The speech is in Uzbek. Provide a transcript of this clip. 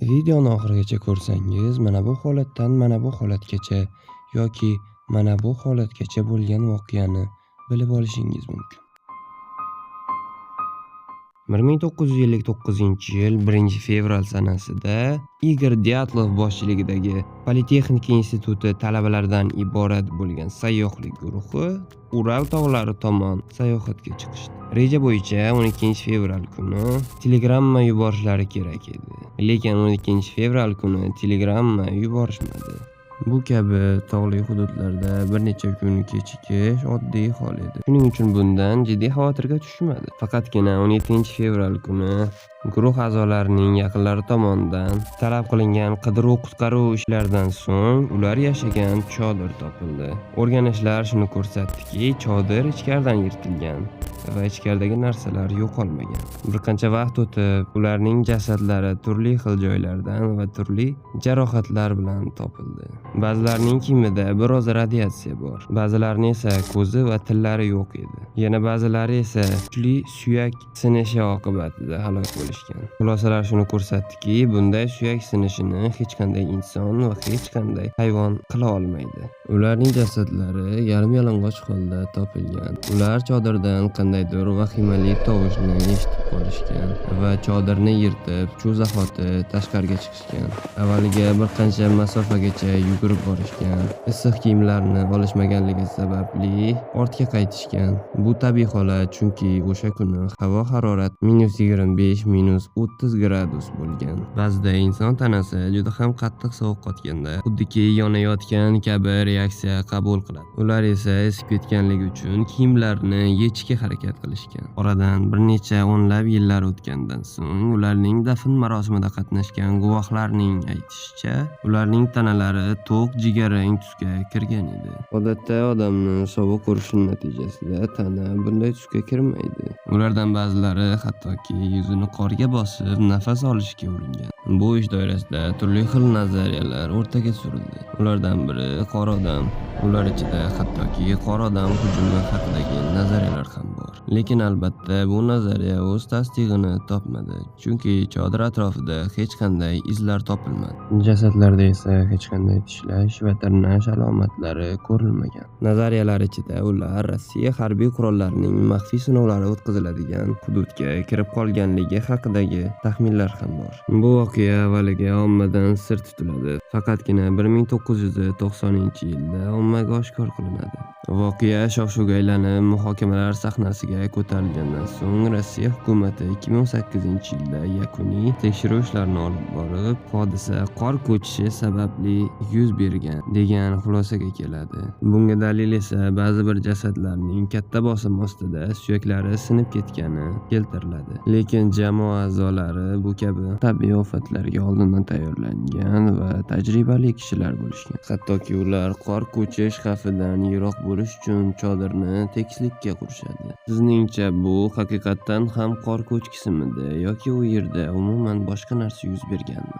Videoni oxirigacha ko'rsangiz, mana bu holatdan mana bu holatgacha yoki mana bu holatgacha bo'lgan voqeani bilib olishingiz mumkin. 1959-yil 1-fevral sanasida Igor Dyatlov boshchiligidagi Politexnika instituti talabalaridan iborat bo'lgan sayyohlik guruhi Ural tog'lari tomon sayohatga chiqishdi. Reja bo'yicha 12-fevral kuni telegramma yuborishlari kerak edi. Lekin 12-fevral kuni telegramma yuborishmadi. Bu kabi tog'li hududlarda bir necha kun kechikish oddiy hol edi. Shuning uchun bundan jiddiy xavotirga tushmadi. Faqatgina 17-fevral kuni guruh a'zolarining yaqinlari tomonidan talab qilingan qidiruv-qutqaruv ishlaridan so'ng ular yashagan chodir topildi. O'rganishlar shuni ko'rsatdiki, chodir ichkaridan yirtilgan va ichkaridagi narsalar yo'qolmagan. Bir qancha vaqt o'tib, ularning jasadlari turli xil joylardan va turli jarohatlar bilan topildi. Ba'zilarining kiyimida biroz radiatsiya bor, ba'zilarining esa ko'zi va tillari yo'q edi. Yana ba'zilari esa kuchli suyak sinishi oqibatida halok bo'lishgan. Xulosalar shuni ko'rsatdiki, bunday suyak sinishini hech qanday inson va hech qanday hayvon qila olmaydi. Ularning jasadlari yarim-yalang'och holda topilgan. Ular chodirdan qandaydir vahimali tovushni eshitib qolishgan va chodirni yirtib, shu zahoti tashqariga chiqishgan. Avvaliga bir qancha masofagacha yugurib borishgan. Issiq kiyimlarni olishmaganligi sababli ortga qaytishgan. Bu tabiiy holat, chunki o'sha kuni havo harorat -25, -30 gradus bo'lgan. Ba'zida inson tanasi juda ham qattiq sovuq qotganda, xuddiki yonayotgan kabi reaksiya qabul qiladi. Ular esa isib ketganligi uchun kiyimlarini yechishga harakat qilishgan. Oradan bir necha o'nlab yillar o'tgandan so'ng ularning dafn marosimida qatnashgan guvohlarning aytishicha, ularning tanalari to'q jigarrang tusga kirgan edi. Odatda odamni sovuq urishi natijasida tana bunday tusga kirmaydi. Ulardan ba'zilari hattoki yuzini qorga bosib nafas olishga uringan. Bu ish doirasida turli xil nazariyalar o'rtaga surildi. Ulardan biri qora odam. Ular ichida hattoki qora odam hujumi haqidagi nazariyalar ham bor. Lekin albatta bu nazariya o'z tasdig'ini topmadi, chunki chodir atrofida hech qanday izlar topilmadi. Jasadlarda esa hech qanday tishlash va tirnash alomatlari ko'rilmagan. Nazariyalar ichida ular Rossiya harbiy qurollarining maxfiy sinovlari o'tkaziladigan hududga kirib qolganligi haqidagi taxminlar ham bor. Bu voqea avvaliga ommadan sir tutiladi. Faqatgina 1990-yilda ommaga oshkor qilinadi. Voqea shov-shuvga aylanib, muhokamalar sahnasiga ko'tarilgandan so'ng Rossiya hukumati 2018-yilda yakuniy tekshiruv ishlarini olib borib, hodisa qor ko'chishi sababli yuz bergan degan xulosaga keladi. Bunga dalil esa ba'zi bir jasadlarning katta bosim ostida suyaklari sinib ketgani keltiriladi. Lekin jamoa a'zolari bu kabi tabiiy ofatlarga oldindan tayyorlangan va tajribali kishilar bo'lishgan. Hattoki ular qor ko'chish xavfidan yiroq bo'lish uchun chodirni tekislikka qurishadi. Sizningcha bu haqiqatan ham qor ko'chkisimidi yoki u yerda umuman boshqa narsa yuz berganmi?